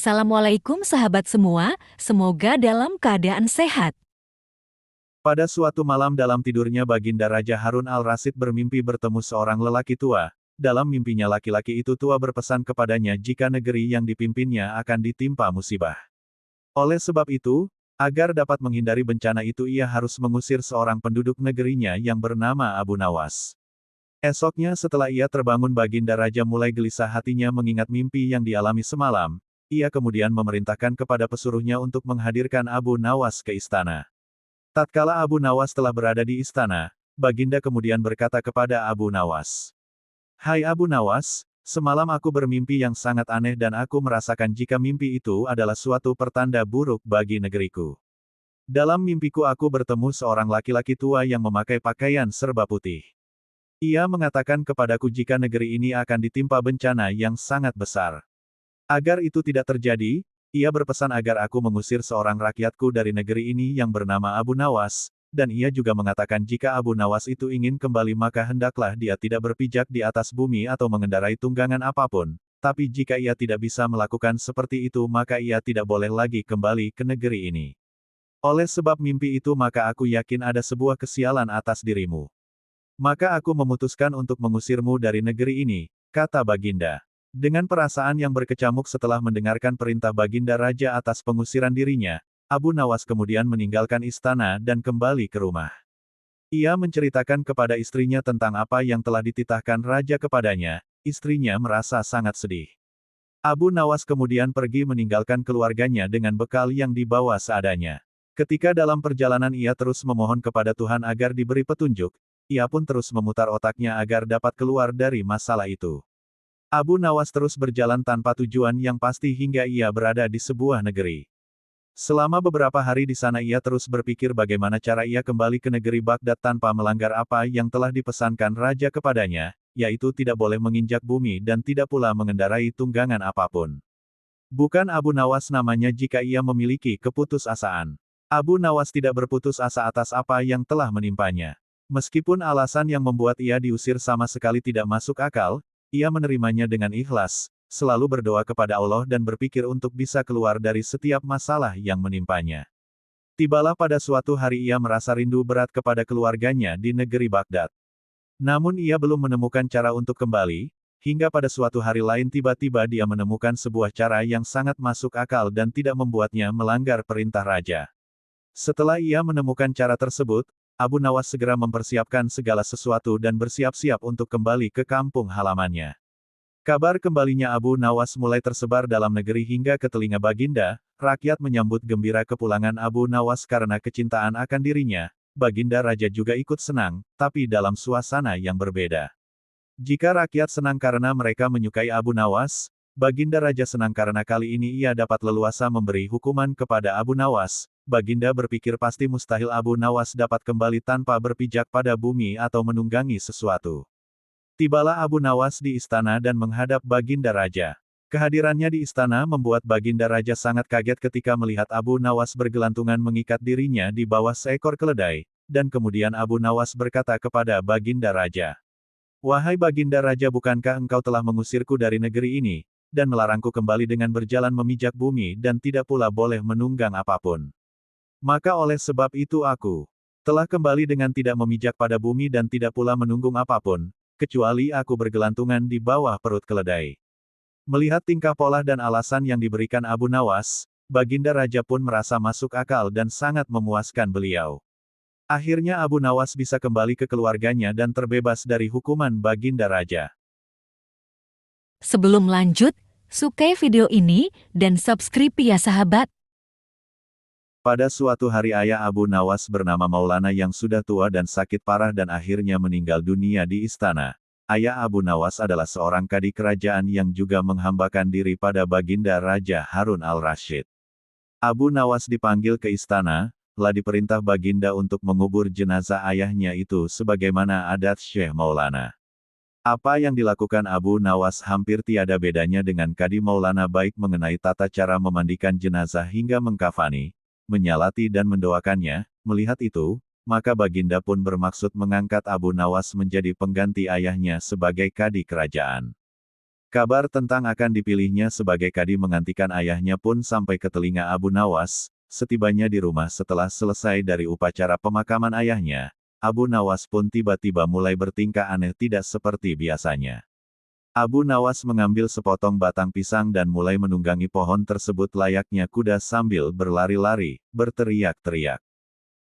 Assalamualaikum sahabat semua, semoga dalam keadaan sehat. Pada suatu malam dalam tidurnya Baginda Raja Harun al-Rasyid bermimpi bertemu seorang lelaki tua. Dalam mimpinya laki-laki itu tua berpesan kepadanya jika negeri yang dipimpinnya akan ditimpa musibah. Oleh sebab itu, agar dapat menghindari bencana itu ia harus mengusir seorang penduduk negerinya yang bernama Abu Nawas. Esoknya setelah ia terbangun Baginda Raja mulai gelisah hatinya mengingat mimpi yang dialami semalam. Ia kemudian memerintahkan kepada pesuruhnya untuk menghadirkan Abu Nawas ke istana. Tatkala Abu Nawas telah berada di istana, Baginda kemudian berkata kepada Abu Nawas, "Hai Abu Nawas, semalam aku bermimpi yang sangat aneh dan aku merasakan jika mimpi itu adalah suatu pertanda buruk bagi negeriku. Dalam mimpiku aku bertemu seorang laki-laki tua yang memakai pakaian serba putih. Ia mengatakan kepadaku jika negeri ini akan ditimpa bencana yang sangat besar. Agar itu tidak terjadi, ia berpesan agar aku mengusir seorang rakyatku dari negeri ini yang bernama Abu Nawas, dan ia juga mengatakan jika Abu Nawas itu ingin kembali maka hendaklah dia tidak berpijak di atas bumi atau mengendarai tunggangan apapun, tapi jika ia tidak bisa melakukan seperti itu maka ia tidak boleh lagi kembali ke negeri ini. Oleh sebab mimpi itu maka aku yakin ada sebuah kesialan atas dirimu. Maka aku memutuskan untuk mengusirmu dari negeri ini," kata Baginda. Dengan perasaan yang berkecamuk setelah mendengarkan perintah Baginda Raja atas pengusiran dirinya, Abu Nawas kemudian meninggalkan istana dan kembali ke rumah. Ia menceritakan kepada istrinya tentang apa yang telah dititahkan Raja kepadanya, istrinya merasa sangat sedih. Abu Nawas kemudian pergi meninggalkan keluarganya dengan bekal yang dibawa seadanya. Ketika dalam perjalanan ia terus memohon kepada Tuhan agar diberi petunjuk, ia pun terus memutar otaknya agar dapat keluar dari masalah itu. Abu Nawas terus berjalan tanpa tujuan yang pasti hingga ia berada di sebuah negeri. Selama beberapa hari di sana ia terus berpikir bagaimana cara ia kembali ke negeri Baghdad tanpa melanggar apa yang telah dipesankan Raja kepadanya, yaitu tidak boleh menginjak bumi dan tidak pula mengendarai tunggangan apapun. Bukan Abu Nawas namanya jika ia memiliki keputusasaan. Abu Nawas tidak berputus asa atas apa yang telah menimpanya. Meskipun alasan yang membuat ia diusir sama sekali tidak masuk akal, ia menerimanya dengan ikhlas, selalu berdoa kepada Allah dan berpikir untuk bisa keluar dari setiap masalah yang menimpanya. Tibalah pada suatu hari ia merasa rindu berat kepada keluarganya di negeri Baghdad. Namun ia belum menemukan cara untuk kembali, hingga pada suatu hari lain tiba-tiba dia menemukan sebuah cara yang sangat masuk akal dan tidak membuatnya melanggar perintah raja. Setelah ia menemukan cara tersebut, Abu Nawas segera mempersiapkan segala sesuatu dan bersiap-siap untuk kembali ke kampung halamannya. Kabar kembalinya Abu Nawas mulai tersebar dalam negeri hingga ke telinga Baginda, rakyat menyambut gembira kepulangan Abu Nawas karena kecintaan akan dirinya, Baginda Raja juga ikut senang, tapi dalam suasana yang berbeda. Jika rakyat senang karena mereka menyukai Abu Nawas, Baginda Raja senang karena kali ini ia dapat leluasa memberi hukuman kepada Abu Nawas. Baginda berpikir pasti mustahil Abu Nawas dapat kembali tanpa berpijak pada bumi atau menunggangi sesuatu. Tibalah Abu Nawas di istana dan menghadap Baginda Raja. Kehadirannya di istana membuat Baginda Raja sangat kaget ketika melihat Abu Nawas bergelantungan mengikat dirinya di bawah seekor keledai, dan kemudian Abu Nawas berkata kepada Baginda Raja, "Wahai Baginda Raja, bukankah engkau telah mengusirku dari negeri ini, dan melarangku kembali dengan berjalan memijak bumi dan tidak pula boleh menunggang apapun? Maka oleh sebab itu aku telah kembali dengan tidak memijak pada bumi dan tidak pula menunggung apapun, kecuali aku bergelantungan di bawah perut keledai." Melihat tingkah pola dan alasan yang diberikan Abu Nawas, Baginda Raja pun merasa masuk akal dan sangat memuaskan beliau. Akhirnya Abu Nawas bisa kembali ke keluarganya dan terbebas dari hukuman Baginda Raja. Sebelum lanjut, sukai video ini dan subscribe ya sahabat. Pada suatu hari ayah Abu Nawas bernama Maulana yang sudah tua dan sakit parah dan akhirnya meninggal dunia di istana. Ayah Abu Nawas adalah seorang kadi kerajaan yang juga menghambakan diri pada Baginda Raja Harun al-Rasyid. Abu Nawas dipanggil ke istana, telah diperintah Baginda untuk mengubur jenazah ayahnya itu sebagaimana adat Syekh Maulana. Apa yang dilakukan Abu Nawas hampir tiada bedanya dengan kadi Maulana baik mengenai tata cara memandikan jenazah hingga mengkafani, menyalati dan mendoakannya. Melihat itu, maka Baginda pun bermaksud mengangkat Abu Nawas menjadi pengganti ayahnya sebagai kadi kerajaan. Kabar tentang akan dipilihnya sebagai kadi menggantikan ayahnya pun sampai ke telinga Abu Nawas. Setibanya di rumah setelah selesai dari upacara pemakaman ayahnya, Abu Nawas pun tiba-tiba mulai bertingkah aneh tidak seperti biasanya. Abu Nawas mengambil sepotong batang pisang dan mulai menunggangi pohon tersebut layaknya kuda sambil berlari-lari, berteriak-teriak.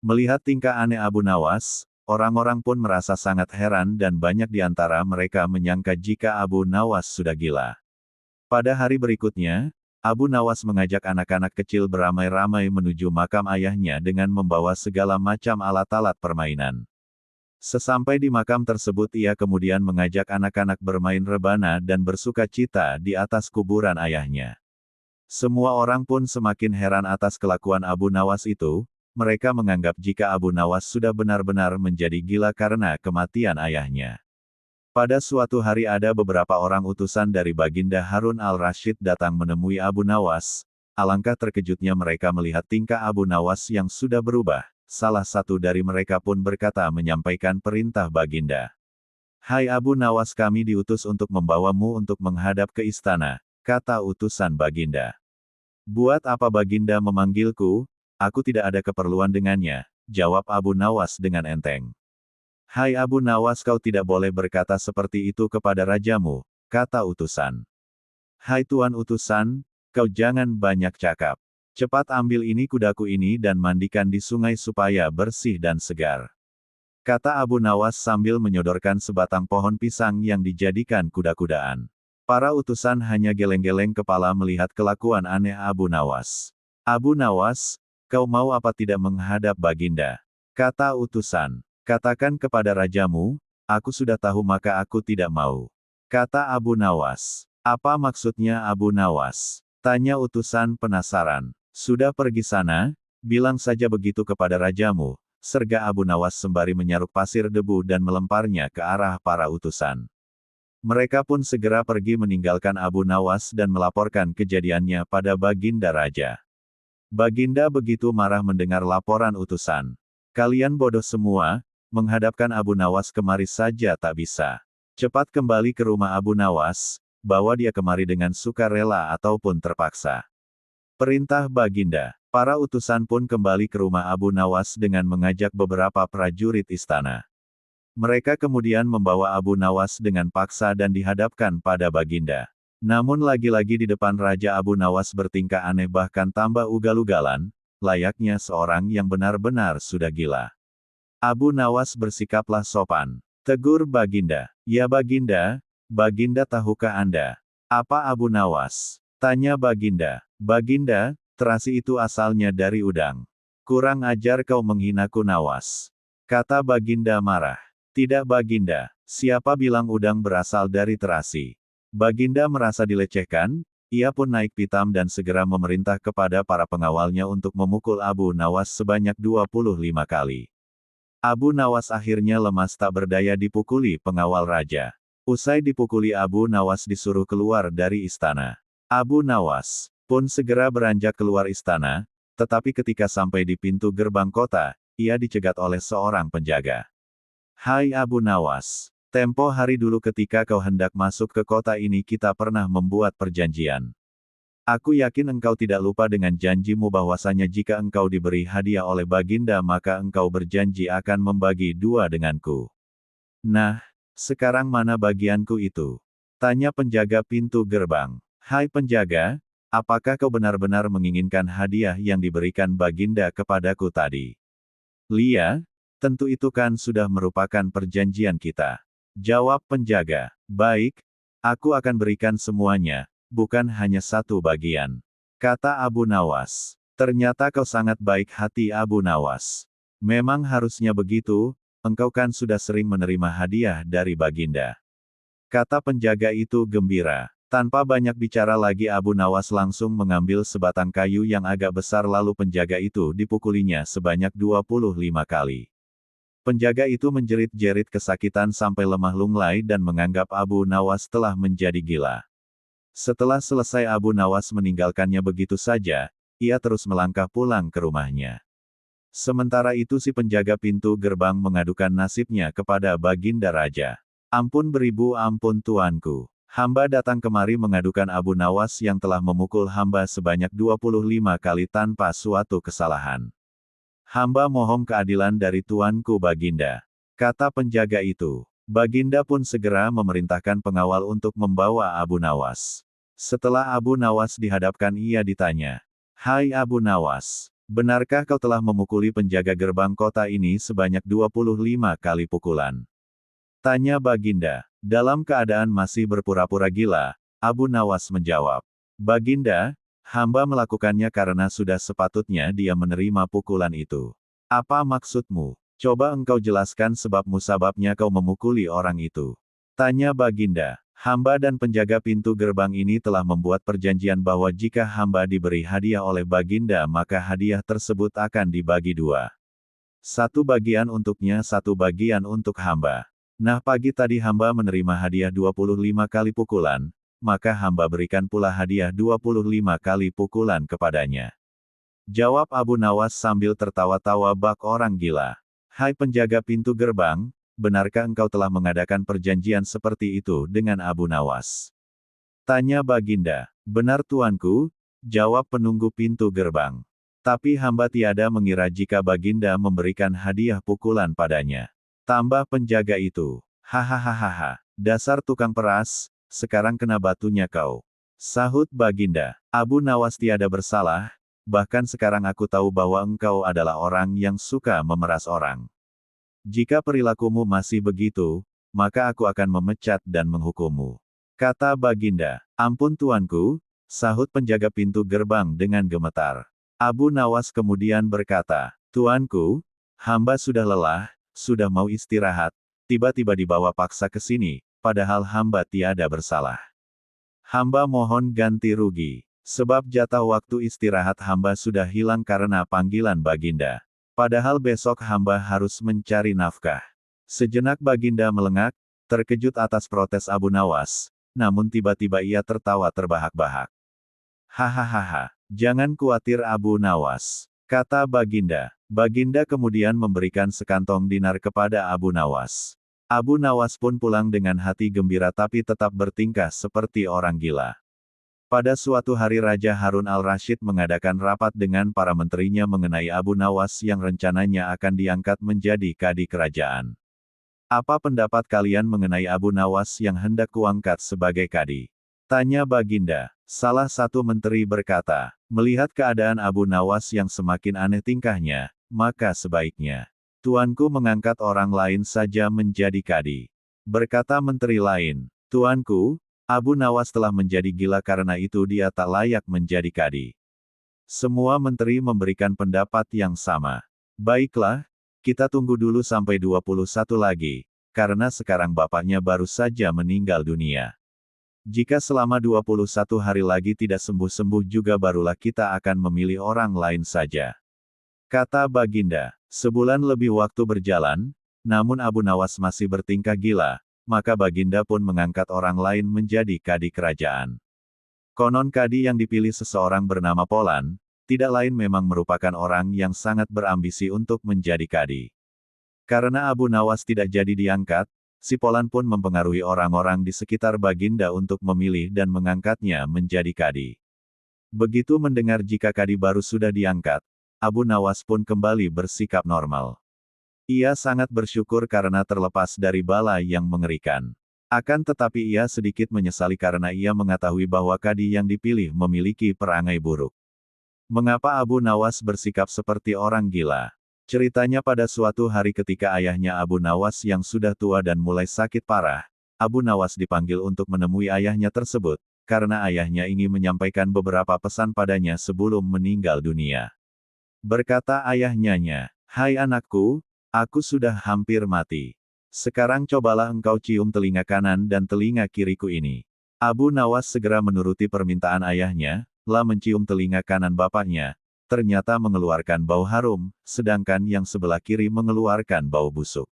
Melihat tingkah aneh Abu Nawas, orang-orang pun merasa sangat heran dan banyak di antara mereka menyangka jika Abu Nawas sudah gila. Pada hari berikutnya, Abu Nawas mengajak anak-anak kecil beramai-ramai menuju makam ayahnya dengan membawa segala macam alat-alat permainan. Sesampai di makam tersebut ia kemudian mengajak anak-anak bermain rebana dan bersuka cita di atas kuburan ayahnya. Semua orang pun semakin heran atas kelakuan Abu Nawas itu, mereka menganggap jika Abu Nawas sudah benar-benar menjadi gila karena kematian ayahnya. Pada suatu hari ada beberapa orang utusan dari Baginda Harun al-Rasyid datang menemui Abu Nawas. Alangkah terkejutnya mereka melihat tingkah Abu Nawas yang sudah berubah. Salah satu dari mereka pun berkata menyampaikan perintah Baginda. "Hai Abu Nawas, kami diutus untuk membawamu untuk menghadap ke istana," kata utusan Baginda. "Buat apa Baginda memanggilku? Aku tidak ada keperluan dengannya," jawab Abu Nawas dengan enteng. "Hai Abu Nawas, kau tidak boleh berkata seperti itu kepada rajamu," kata utusan. "Hai Tuan utusan, kau jangan banyak cakap. Cepat ambil ini kudaku ini dan mandikan di sungai supaya bersih dan segar," kata Abu Nawas sambil menyodorkan sebatang pohon pisang yang dijadikan kuda-kudaan. Para utusan hanya geleng-geleng kepala melihat kelakuan aneh Abu Nawas. "Abu Nawas, kau mau apa tidak menghadap Baginda?" kata utusan. "Katakan kepada rajamu, aku sudah tahu maka aku tidak mau," kata Abu Nawas. "Apa maksudnya Abu Nawas?" tanya utusan penasaran. "Sudah pergi sana, bilang saja begitu kepada rajamu," serga Abu Nawas sembari menyaruk pasir debu dan melemparnya ke arah para utusan. Mereka pun segera pergi meninggalkan Abu Nawas dan melaporkan kejadiannya pada Baginda Raja. Baginda begitu marah mendengar laporan utusan. "Kalian bodoh semua, menghadapkan Abu Nawas kemari saja tak bisa. Cepat kembali ke rumah Abu Nawas, bawa dia kemari dengan sukarela ataupun terpaksa," perintah Baginda. Para utusan pun kembali ke rumah Abu Nawas dengan mengajak beberapa prajurit istana. Mereka kemudian membawa Abu Nawas dengan paksa dan dihadapkan pada Baginda. Namun lagi-lagi di depan Raja Abu Nawas bertingkah aneh bahkan tambah ugal-ugalan, layaknya seorang yang benar-benar sudah gila. Abu Nawas bersikaplah sopan. Tegur Baginda. "Ya Baginda, Baginda tahukah Anda apa Abu Nawas?" tanya Baginda. "Baginda, terasi itu asalnya dari udang. Kurang ajar kau menghinaku Nawas," kata Baginda marah. "Tidak Baginda, siapa bilang udang berasal dari terasi?" Baginda merasa dilecehkan, ia pun naik pitam dan segera memerintah kepada para pengawalnya untuk memukul Abu Nawas sebanyak 25 kali. Abu Nawas akhirnya lemas tak berdaya dipukuli pengawal raja. Usai dipukuli Abu Nawas disuruh keluar dari istana. Abu Nawas pun segera beranjak keluar istana, tetapi ketika sampai di pintu gerbang kota, ia dicegat oleh seorang penjaga. "Hai Abu Nawas, tempo hari dulu ketika kau hendak masuk ke kota ini kita pernah membuat perjanjian. Aku yakin engkau tidak lupa dengan janjimu bahwasanya jika engkau diberi hadiah oleh Baginda maka engkau berjanji akan membagi dua denganku. Nah, sekarang mana bagianku itu?" tanya penjaga pintu gerbang. "Hai penjaga, apakah kau benar-benar menginginkan hadiah yang diberikan Baginda kepadaku tadi?" "Lia, tentu itu kan sudah merupakan perjanjian kita," jawab penjaga. "Baik, aku akan berikan semuanya, bukan hanya satu bagian," kata Abu Nawas. "Ternyata kau sangat baik hati Abu Nawas. Memang harusnya begitu, engkau kan sudah sering menerima hadiah dari Baginda," kata penjaga itu gembira. Tanpa banyak bicara lagi Abu Nawas langsung mengambil sebatang kayu yang agak besar lalu penjaga itu dipukulinya sebanyak 25 kali. Penjaga itu menjerit-jerit kesakitan sampai lemah lunglai dan menganggap Abu Nawas telah menjadi gila. Setelah selesai Abu Nawas meninggalkannya begitu saja, ia terus melangkah pulang ke rumahnya. Sementara itu si penjaga pintu gerbang mengadukan nasibnya kepada Baginda Raja. "Ampun beribu ampun tuanku. Hamba datang kemari mengadukan Abu Nawas yang telah memukul hamba sebanyak 25 kali tanpa suatu kesalahan. Hamba mohon keadilan dari tuanku Baginda, kata penjaga itu. Baginda pun segera memerintahkan pengawal untuk membawa Abu Nawas. Setelah Abu Nawas dihadapkan ia ditanya, "Hai Abu Nawas, benarkah kau telah memukuli penjaga gerbang kota ini sebanyak 25 kali pukulan?" Tanya Baginda. Dalam keadaan masih berpura-pura gila, Abu Nawas menjawab, "Baginda, hamba melakukannya karena sudah sepatutnya dia menerima pukulan itu." "Apa maksudmu? Coba engkau jelaskan sebab musababnya kau memukuli orang itu." Tanya Baginda. "Hamba dan penjaga pintu gerbang ini telah membuat perjanjian bahwa jika hamba diberi hadiah oleh Baginda maka hadiah tersebut akan dibagi dua. Satu bagian untuknya, satu bagian untuk hamba. Nah, pagi tadi hamba menerima hadiah 25 kali pukulan, maka hamba berikan pula hadiah 25 kali pukulan kepadanya." Jawab Abu Nawas sambil tertawa-tawa bak orang gila. "Hai penjaga pintu gerbang, benarkah engkau telah mengadakan perjanjian seperti itu dengan Abu Nawas?" Tanya Baginda. "Benar tuanku," jawab penunggu pintu gerbang. "Tapi hamba tiada mengira jika Baginda memberikan hadiah pukulan padanya." Tambah penjaga itu, "Hahaha, dasar tukang peras, sekarang kena batunya kau." Sahut Baginda. "Abu Nawas tiada bersalah, bahkan sekarang aku tahu bahwa engkau adalah orang yang suka memeras orang. Jika perilakumu masih begitu, maka aku akan memecat dan menghukummu." Kata Baginda. "Ampun tuanku," sahut penjaga pintu gerbang dengan gemetar. Abu Nawas kemudian berkata, "Tuanku, hamba sudah lelah, sudah mau istirahat, tiba-tiba dibawa paksa ke sini, padahal hamba tiada bersalah. Hamba mohon ganti rugi, sebab jatah waktu istirahat hamba sudah hilang karena panggilan Baginda. Padahal besok hamba harus mencari nafkah." Sejenak Baginda melengak, terkejut atas protes Abu Nawas, namun tiba-tiba ia tertawa terbahak-bahak. "Hahaha, jangan khawatir Abu Nawas," kata Baginda. Baginda kemudian memberikan sekantong dinar kepada Abu Nawas. Abu Nawas pun pulang dengan hati gembira tapi tetap bertingkah seperti orang gila. Pada suatu hari Raja Harun al-Rasyid mengadakan rapat dengan para menterinya mengenai Abu Nawas yang rencananya akan diangkat menjadi kadi kerajaan. "Apa pendapat kalian mengenai Abu Nawas yang hendak kuangkat sebagai kadi?" tanya Baginda. Salah satu menteri berkata, "Melihat keadaan Abu Nawas yang semakin aneh tingkahnya, maka sebaiknya tuanku mengangkat orang lain saja menjadi kadi." Berkata menteri lain, "Tuanku, Abu Nawas telah menjadi gila karena itu dia tak layak menjadi kadi." Semua menteri memberikan pendapat yang sama. "Baiklah, kita tunggu dulu sampai 21 lagi, karena sekarang bapaknya baru saja meninggal dunia. Jika selama 21 hari lagi tidak sembuh-sembuh juga barulah kita akan memilih orang lain saja." Kata Baginda. Sebulan lebih waktu berjalan, namun Abu Nawas masih bertingkah gila, maka Baginda pun mengangkat orang lain menjadi kadi kerajaan. Konon kadi yang dipilih seseorang bernama Polan, tidak lain memang merupakan orang yang sangat berambisi untuk menjadi kadi. Karena Abu Nawas tidak jadi diangkat, si Polan pun mempengaruhi orang-orang di sekitar Baginda untuk memilih dan mengangkatnya menjadi kadi. Begitu mendengar jika kadi baru sudah diangkat, Abu Nawas pun kembali bersikap normal. Ia sangat bersyukur karena terlepas dari bala yang mengerikan. Akan tetapi ia sedikit menyesali karena ia mengetahui bahwa kadi yang dipilih memiliki perangai buruk. Mengapa Abu Nawas bersikap seperti orang gila? Ceritanya pada suatu hari ketika ayahnya Abu Nawas yang sudah tua dan mulai sakit parah, Abu Nawas dipanggil untuk menemui ayahnya tersebut, karena ayahnya ingin menyampaikan beberapa pesan padanya sebelum meninggal dunia. Berkata ayahnya, "Hai anakku, aku sudah hampir mati. Sekarang cobalah engkau cium telinga kanan dan telinga kiriku ini." Abu Nawas segera menuruti permintaan ayahnya, lah mencium telinga kanan bapaknya, ternyata mengeluarkan bau harum, sedangkan yang sebelah kiri mengeluarkan bau busuk.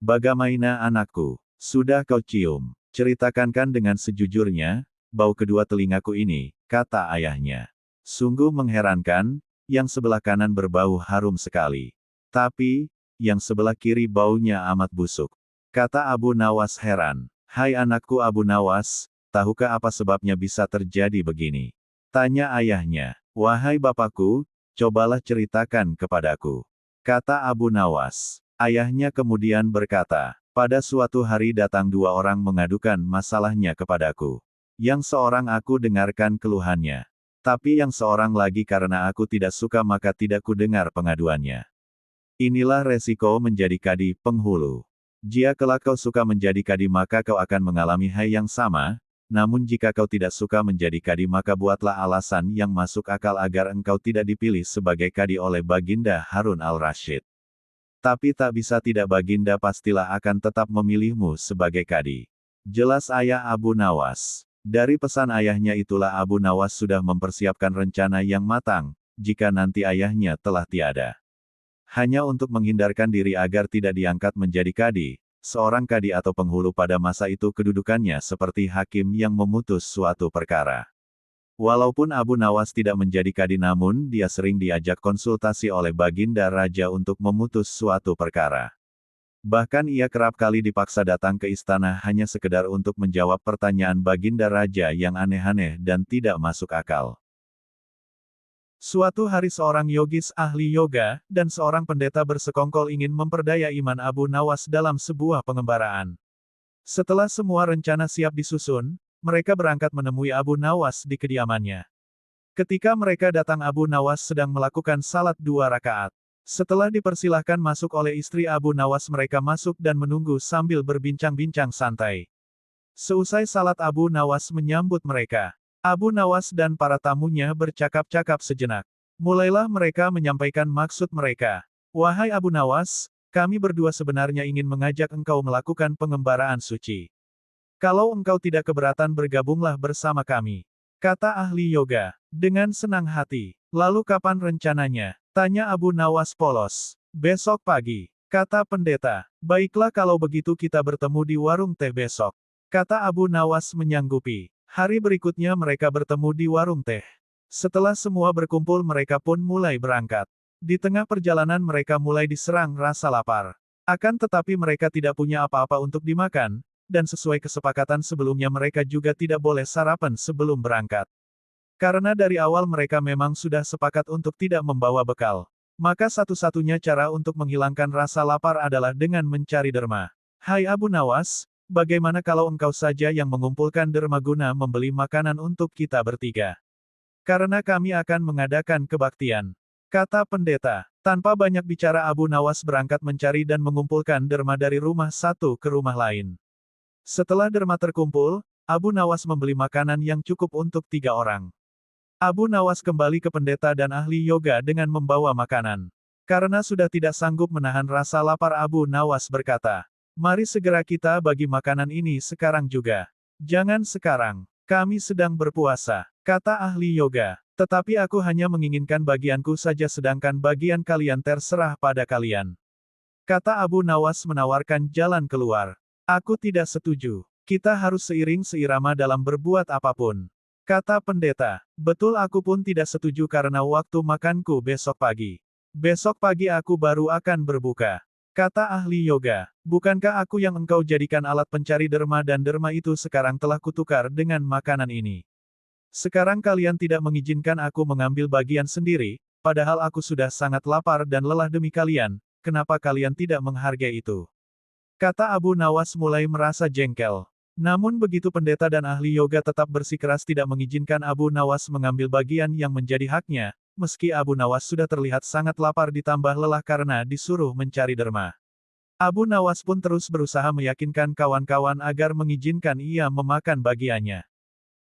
"Bagaimana anakku, sudah kau cium? Ceritakan dengan sejujurnya, bau kedua telingaku ini," kata ayahnya. "Sungguh mengherankan, yang sebelah kanan berbau harum sekali. Tapi, yang sebelah kiri baunya amat busuk." Kata Abu Nawas heran. "Hai anakku Abu Nawas, tahukah apa sebabnya bisa terjadi begini? Tanya ayahnya. Wahai bapakku, cobalah ceritakan kepadaku. Kata Abu Nawas. Ayahnya kemudian berkata, pada suatu hari datang dua orang mengadukan masalahnya kepadaku. Yang seorang aku dengarkan keluhannya. Tapi yang seorang lagi karena aku tidak suka maka tidak kudengar pengaduannya. Inilah resiko menjadi kadi penghulu. Jika kelak kau suka menjadi kadi maka kau akan mengalami hal yang sama, namun jika kau tidak suka menjadi kadi maka buatlah alasan yang masuk akal agar engkau tidak dipilih sebagai kadi oleh Baginda Harun al-Rasyid. Tapi tak bisa tidak Baginda pastilah akan tetap memilihmu sebagai kadi. Jelas ayah Abu Nawas. Dari pesan ayahnya itulah Abu Nawas sudah mempersiapkan rencana yang matang, jika nanti ayahnya telah tiada. Hanya untuk menghindarkan diri agar tidak diangkat menjadi kadi, seorang kadi atau penghulu pada masa itu kedudukannya seperti hakim yang memutus suatu perkara. Walaupun Abu Nawas tidak menjadi kadi namun dia sering diajak konsultasi oleh Baginda Raja untuk memutus suatu perkara. Bahkan ia kerap kali dipaksa datang ke istana hanya sekedar untuk menjawab pertanyaan Baginda Raja yang aneh-aneh dan tidak masuk akal. Suatu hari seorang yogis ahli yoga, dan seorang pendeta bersekongkol ingin memperdaya iman Abu Nawas dalam sebuah pengembaraan. Setelah semua rencana siap disusun, mereka berangkat menemui Abu Nawas di kediamannya. Ketika mereka datang Abu Nawas sedang melakukan salat 2 rakaat. Setelah dipersilahkan masuk oleh istri Abu Nawas mereka masuk dan menunggu sambil berbincang-bincang santai. Seusai salat Abu Nawas menyambut mereka. Abu Nawas dan para tamunya bercakap-cakap sejenak. Mulailah mereka menyampaikan maksud mereka. Wahai Abu Nawas, kami berdua sebenarnya ingin mengajak engkau melakukan pengembaraan suci. Kalau engkau tidak keberatan bergabunglah bersama kami. Kata ahli yoga, dengan senang hati. Lalu kapan rencananya? Tanya Abu Nawas polos. Besok pagi. Kata pendeta, baiklah kalau begitu kita bertemu di warung teh besok. Kata Abu Nawas menyanggupi. Hari berikutnya mereka bertemu di warung teh. Setelah semua berkumpul mereka pun mulai berangkat. Di tengah perjalanan mereka mulai diserang rasa lapar. Akan tetapi mereka tidak punya apa-apa untuk dimakan, dan sesuai kesepakatan sebelumnya mereka juga tidak boleh sarapan sebelum berangkat. Karena dari awal mereka memang sudah sepakat untuk tidak membawa bekal. Maka satu-satunya cara untuk menghilangkan rasa lapar adalah dengan mencari derma. Hai Abu Nawas, bagaimana kalau engkau saja yang mengumpulkan derma guna membeli makanan untuk kita bertiga? Karena kami akan mengadakan kebaktian. Kata pendeta. Tanpa banyak bicara Abu Nawas berangkat mencari dan mengumpulkan derma dari rumah satu ke rumah lain. Setelah derma terkumpul, Abu Nawas membeli makanan yang cukup untuk 3 orang. Abu Nawas kembali ke pendeta dan ahli yoga dengan membawa makanan. Karena sudah tidak sanggup menahan rasa lapar Abu Nawas berkata, mari segera kita bagi makanan ini sekarang juga. Jangan sekarang, kami sedang berpuasa, kata ahli yoga. Tetapi aku hanya menginginkan bagianku saja sedangkan bagian kalian terserah pada kalian. Kata Abu Nawas menawarkan jalan keluar. Aku tidak setuju. Kita harus seiring seirama dalam berbuat apapun. Kata pendeta, betul aku pun tidak setuju karena waktu makanku besok pagi. Besok pagi aku baru akan berbuka. Kata ahli yoga, bukankah aku yang engkau jadikan alat pencari derma dan derma itu sekarang telah kutukar dengan makanan ini? Sekarang kalian tidak mengizinkan aku mengambil bagian sendiri, padahal aku sudah sangat lapar dan lelah demi kalian, kenapa kalian tidak menghargai itu? Kata Abu Nawas mulai merasa jengkel. Namun begitu pendeta dan ahli yoga tetap bersikeras tidak mengizinkan Abu Nawas mengambil bagian yang menjadi haknya, meski Abu Nawas sudah terlihat sangat lapar ditambah lelah karena disuruh mencari derma. Abu Nawas pun terus berusaha meyakinkan kawan-kawan agar mengizinkan ia memakan bagiannya.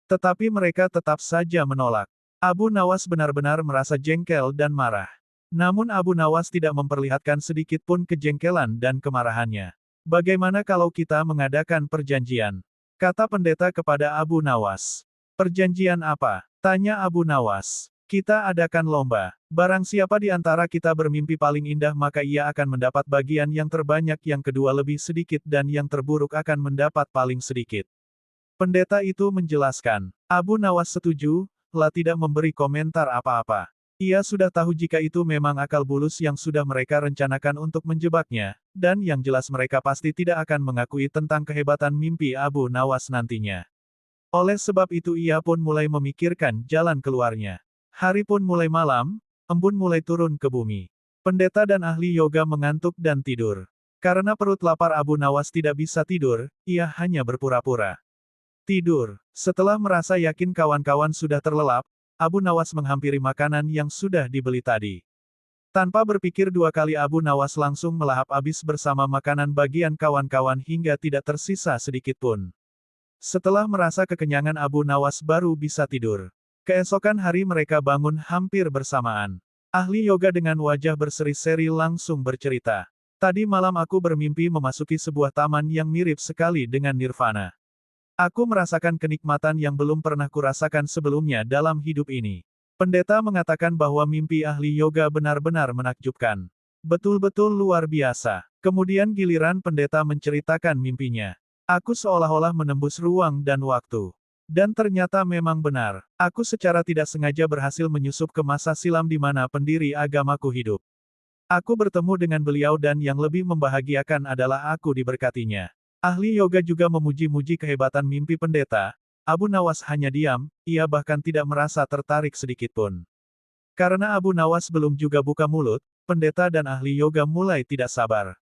Tetapi mereka tetap saja menolak. Abu Nawas benar-benar merasa jengkel dan marah. Namun Abu Nawas tidak memperlihatkan sedikit pun kejengkelan dan kemarahannya. Bagaimana kalau kita mengadakan perjanjian? Kata pendeta kepada Abu Nawas. Perjanjian apa? Tanya Abu Nawas. Kita adakan lomba. Barang siapa di antara kita bermimpi paling indah maka ia akan mendapat bagian yang terbanyak, yang kedua lebih sedikit dan yang terburuk akan mendapat paling sedikit. Pendeta itu menjelaskan. Abu Nawas setuju, lah tidak memberi komentar apa-apa. Ia sudah tahu jika itu memang akal bulus yang sudah mereka rencanakan untuk menjebaknya, dan yang jelas mereka pasti tidak akan mengakui tentang kehebatan mimpi Abu Nawas nantinya. Oleh sebab itu ia pun mulai memikirkan jalan keluarnya. Hari pun mulai malam, embun mulai turun ke bumi. Pendeta dan ahli yoga mengantuk dan tidur. Karena perut lapar Abu Nawas tidak bisa tidur, ia hanya berpura-pura tidur. Setelah merasa yakin kawan-kawan sudah terlelap, Abu Nawas menghampiri makanan yang sudah dibeli tadi. Tanpa berpikir dua kali Abu Nawas langsung melahap habis bersama makanan bagian kawan-kawan hingga tidak tersisa sedikit pun. Setelah merasa kekenyangan Abu Nawas baru bisa tidur. Keesokan hari mereka bangun hampir bersamaan. Ahli yoga dengan wajah berseri-seri langsung bercerita. Tadi malam aku bermimpi memasuki sebuah taman yang mirip sekali dengan nirvana. Aku merasakan kenikmatan yang belum pernah kurasakan sebelumnya dalam hidup ini. Pendeta mengatakan bahwa mimpi ahli yoga benar-benar menakjubkan. Betul-betul luar biasa. Kemudian giliran pendeta menceritakan mimpinya. Aku seolah-olah menembus ruang dan waktu. Dan ternyata memang benar. Aku secara tidak sengaja berhasil menyusup ke masa silam di mana pendiri agamaku hidup. Aku bertemu dengan beliau dan yang lebih membahagiakan adalah aku diberkatinya. Ahli yoga juga memuji-muji kehebatan mimpi pendeta. Abu Nawas hanya diam, ia bahkan tidak merasa tertarik sedikitpun. Karena Abu Nawas belum juga buka mulut, pendeta dan ahli yoga mulai tidak sabar.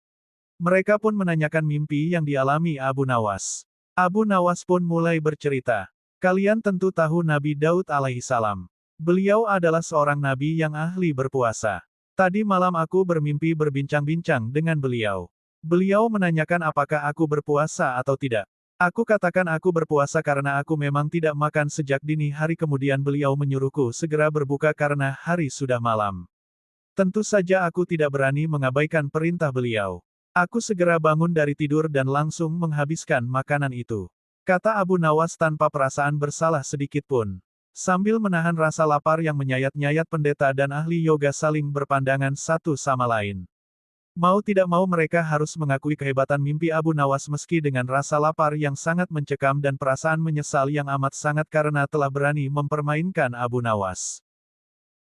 Mereka pun menanyakan mimpi yang dialami Abu Nawas. Abu Nawas pun mulai bercerita. Kalian tentu tahu Nabi Daud alaihissalam. Beliau adalah seorang nabi yang ahli berpuasa. Tadi malam aku bermimpi berbincang-bincang dengan beliau. Beliau menanyakan apakah aku berpuasa atau tidak. Aku katakan aku berpuasa karena aku memang tidak makan sejak dini hari, kemudian beliau menyuruhku segera berbuka karena hari sudah malam. Tentu saja aku tidak berani mengabaikan perintah beliau. Aku segera bangun dari tidur dan langsung menghabiskan makanan itu. Kata Abu Nawas tanpa perasaan bersalah sedikit pun. Sambil menahan rasa lapar yang menyayat-nyayat, pendeta dan ahli yoga saling berpandangan satu sama lain. Mau tidak mau mereka harus mengakui kehebatan mimpi Abu Nawas meski dengan rasa lapar yang sangat mencekam dan perasaan menyesal yang amat sangat karena telah berani mempermainkan Abu Nawas.